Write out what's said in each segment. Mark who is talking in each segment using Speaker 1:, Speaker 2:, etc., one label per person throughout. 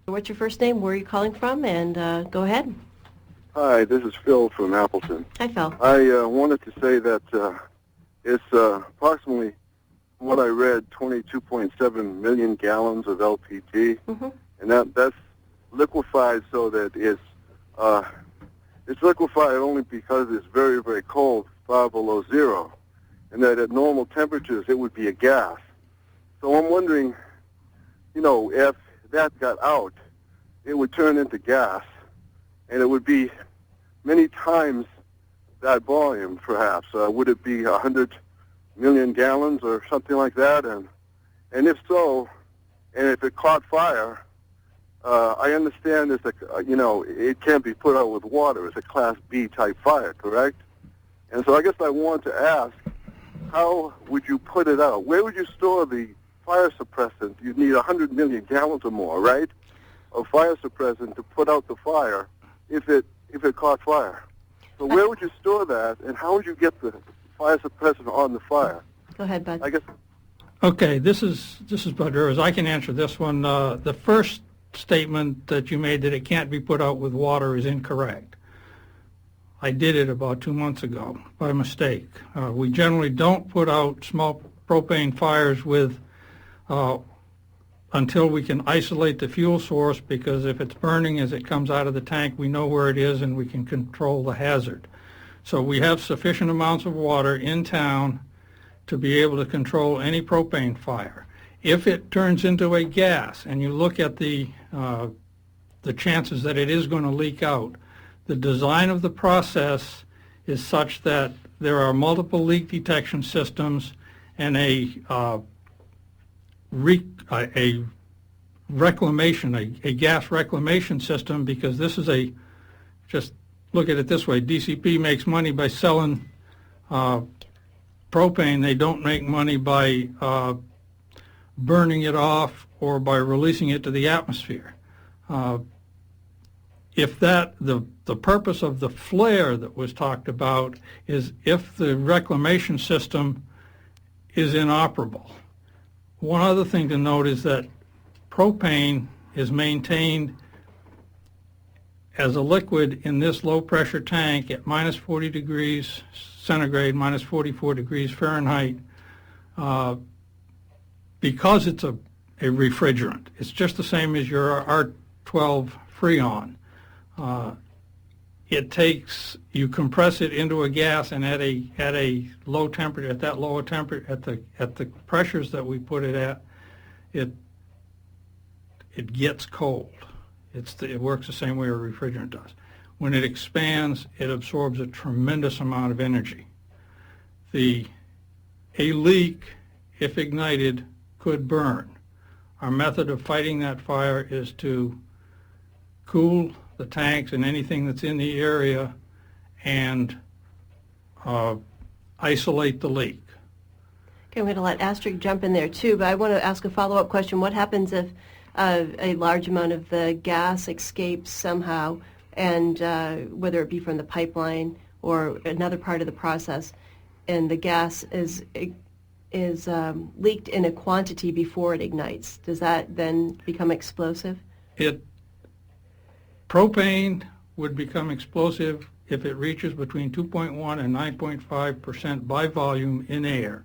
Speaker 1: What's your first name? Where are you calling from? And go ahead.
Speaker 2: Hi, this is Phil from Appleton.
Speaker 1: Hi, Phil.
Speaker 2: I wanted to say that it's approximately, from what I read, 22.7 million gallons of LPG, and that's liquefied so that it's liquefied only because it's very, very cold, far below zero, and that at normal temperatures it would be a gas. So I'm wondering, if that got out, it would turn into gas, and it would be many times that volume, perhaps. Would it be 100 million gallons or something like that? And if so, and if it caught fire, I understand it's it can't be put out with water. It's a Class B type fire, correct? And so I guess I want to ask, how would you put it out? Where would you store the fire suppressant? You'd need 100 million gallons or more, right, of fire suppressant to put out the fire if it caught fire. So where would you store that, and how would you get the fire suppressant on the fire?
Speaker 1: Go ahead, Bud.
Speaker 2: I guess.
Speaker 3: Okay, this is Bud Rose. I can answer this one. The first statement that you made that it can't be put out with water is incorrect. I did it about 2 months ago by mistake. We generally don't put out small propane fires with until we can isolate the fuel source, because if it's burning as it comes out of the tank, we know where it is and we can control the hazard. So we have sufficient amounts of water in town to be able to control any propane fire. If it turns into a gas, and you look at the chances that it is going to leak out, the design of the process is such that there are multiple leak detection systems and a gas reclamation system, because this is just look at it this way, DCP makes money by selling propane. They don't make money by burning it off or by releasing it to the atmosphere. If the purpose of the flare that was talked about is if the reclamation system is inoperable. One other thing to note is that propane is maintained as a liquid in this low pressure tank at minus 40 degrees centigrade, minus 44 degrees Fahrenheit, because it's a refrigerant. It's just the same as your R12 Freon. You compress it into a gas, and at a low temperature, at that lower temperature, at the pressures that we put it at, it gets cold. It works the same way a refrigerant does. When it expands, it absorbs a tremendous amount of energy. A leak, if ignited, could burn. Our method of fighting that fire is to cool the tanks and anything that's in the area and isolate the leak.
Speaker 1: Okay, I'm going to let Astrig jump in there too, but I want to ask a follow-up question. What happens if a large amount of the gas escapes somehow, and whether it be from the pipeline or another part of the process, and the gas is leaked in a quantity before it ignites? Does that then become explosive?
Speaker 3: Propane would become explosive if it reaches between 2.1 and 9.5% by volume in air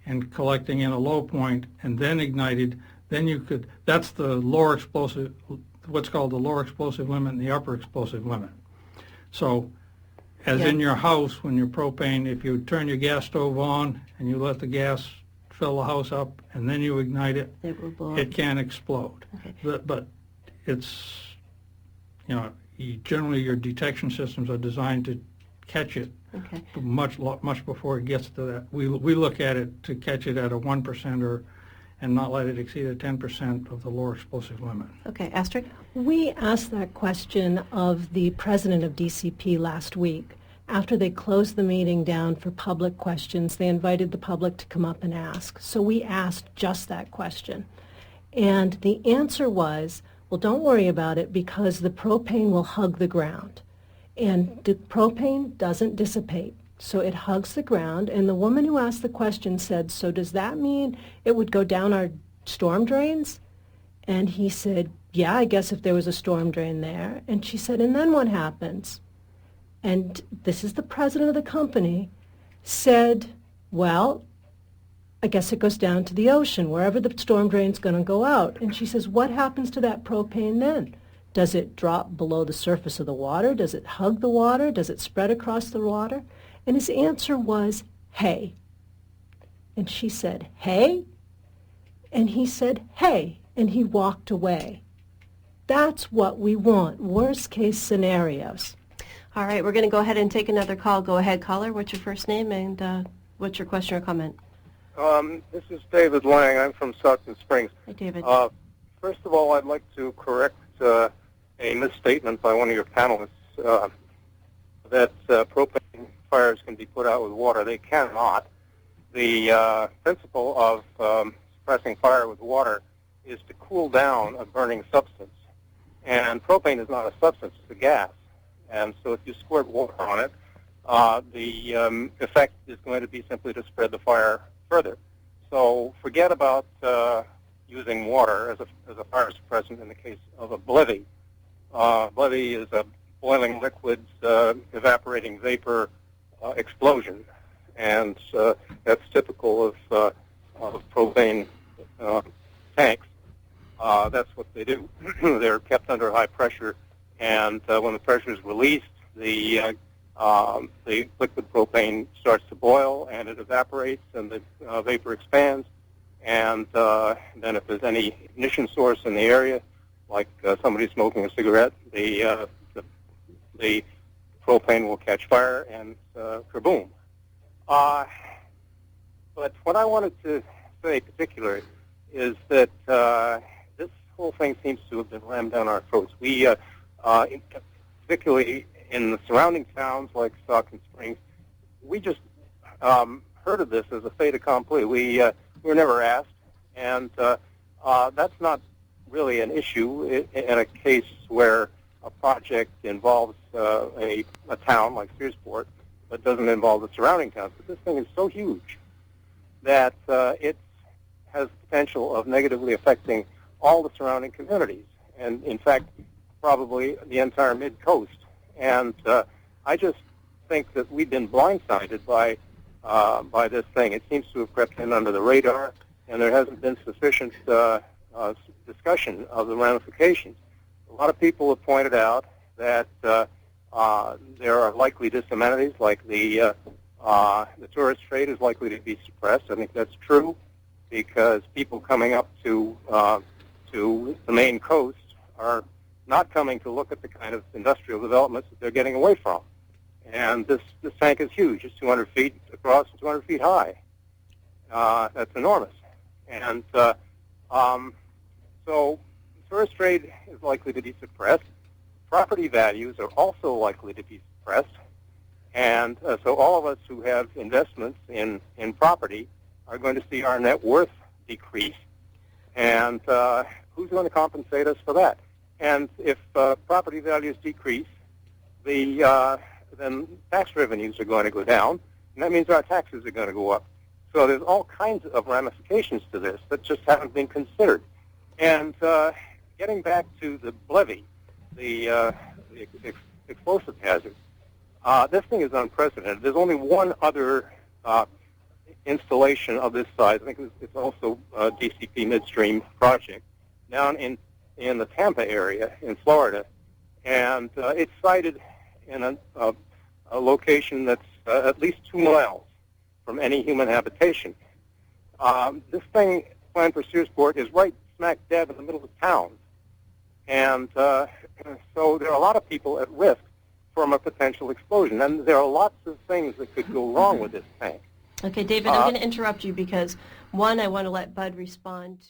Speaker 3: and collecting in a low point and then ignited. Then you could, that's the lower explosive, what's called the lower explosive limit and the upper explosive limit. So as in your house, when your propane, if you turn your gas stove on and you let the gas fill the house up and then you ignite it, it can explode. Okay. But it's, generally your detection systems are designed to catch it much before it gets to that. We look at it to catch it at a 1% and not let it exceed a 10% of the lower explosive limit.
Speaker 1: Okay, Astrid?
Speaker 4: We asked that question of the president of DCP last week. After they closed the meeting down for public questions, they invited the public to come up and ask. So we asked just that question. And the answer was, well, don't worry about it because the propane will hug the ground. And the propane doesn't dissipate. So it hugs the ground. And the woman who asked the question said, so does that mean it would go down our storm drains? And he said, yeah, I guess if there was a storm drain there. And she said, and then what happens? And this is the president of the company, said, well, I guess it goes down to the ocean, wherever the storm drain's going to go out. And she says, what happens to that propane then? Does it drop below the surface of the water? Does it hug the water? Does it spread across the water? And his answer was, hey. And she said, hey? And he said, hey. And he walked away. That's what we want, worst case scenarios.
Speaker 1: All right, we're going to go ahead and take another call. Go ahead, caller. What's your first name and what's your question or comment?
Speaker 5: This is David Lang. I'm from Stockton Springs.
Speaker 1: Hi, David.
Speaker 5: First of all, I'd like to correct a misstatement by one of your panelists that propane fires can be put out with water. They cannot. The principle of suppressing fire with water is to cool down a burning substance. And propane is not a substance, it's a gas. And so if you squirt water on it, the effect is going to be simply to spread the fire further. So forget about using water as a fire suppressant in the case of a blevy. Blevy is a boiling liquids, evaporating vapor explosion. And that's typical of propane tanks. That's what they do. They're kept under high pressure, and when the pressure is released, the liquid propane starts to boil, and it evaporates, and the vapor expands. And then if there's any ignition source in the area, like somebody smoking a cigarette, the propane will catch fire and kaboom. But what I wanted to say particularly is that this whole thing seems to have been rammed down our throats. We, particularly in the surrounding towns like Stockton Springs, we just heard of this as a fait accompli. We were never asked, and that's not really an issue in a case where a project involves a town like Searsport, but doesn't involve the surrounding towns. But this thing is so huge that it has the potential of negatively affecting all the surrounding communities, and in fact, probably the entire mid-coast. And I just think that we've been blindsided by this thing. It seems to have crept in under the radar, and there hasn't been sufficient discussion of the ramifications. A lot of people have pointed out that there are likely disamenities, like the tourist trade is likely to be suppressed. I think that's true, because people coming up to the main coast are not coming to look at the kind of industrial developments that they're getting away from. And this tank is huge. It's 200 feet across and 200 feet high. That's enormous. And so tourist trade is likely to be suppressed. Property values are also likely to be suppressed. And so all of us who have investments in property are going to see our net worth decrease. And who's going to compensate us for that? And if property values decrease, then tax revenues are going to go down, and that means our taxes are going to go up. So there's all kinds of ramifications to this that just haven't been considered. And getting back to the blevy, the explosive hazard, this thing is unprecedented. There's only one other installation of this size. I think it's also a DCP Midstream project down in the Tampa area in Florida, and it's sited in a location that's at least 2 miles from any human habitation. This thing planned for Searsport is right smack dab in the middle of town, and so there are a lot of people at risk from a potential explosion, and there are lots of things that could go wrong with this tank.
Speaker 1: Okay, David, I'm going to interrupt you because, one, I want to let Bud respond to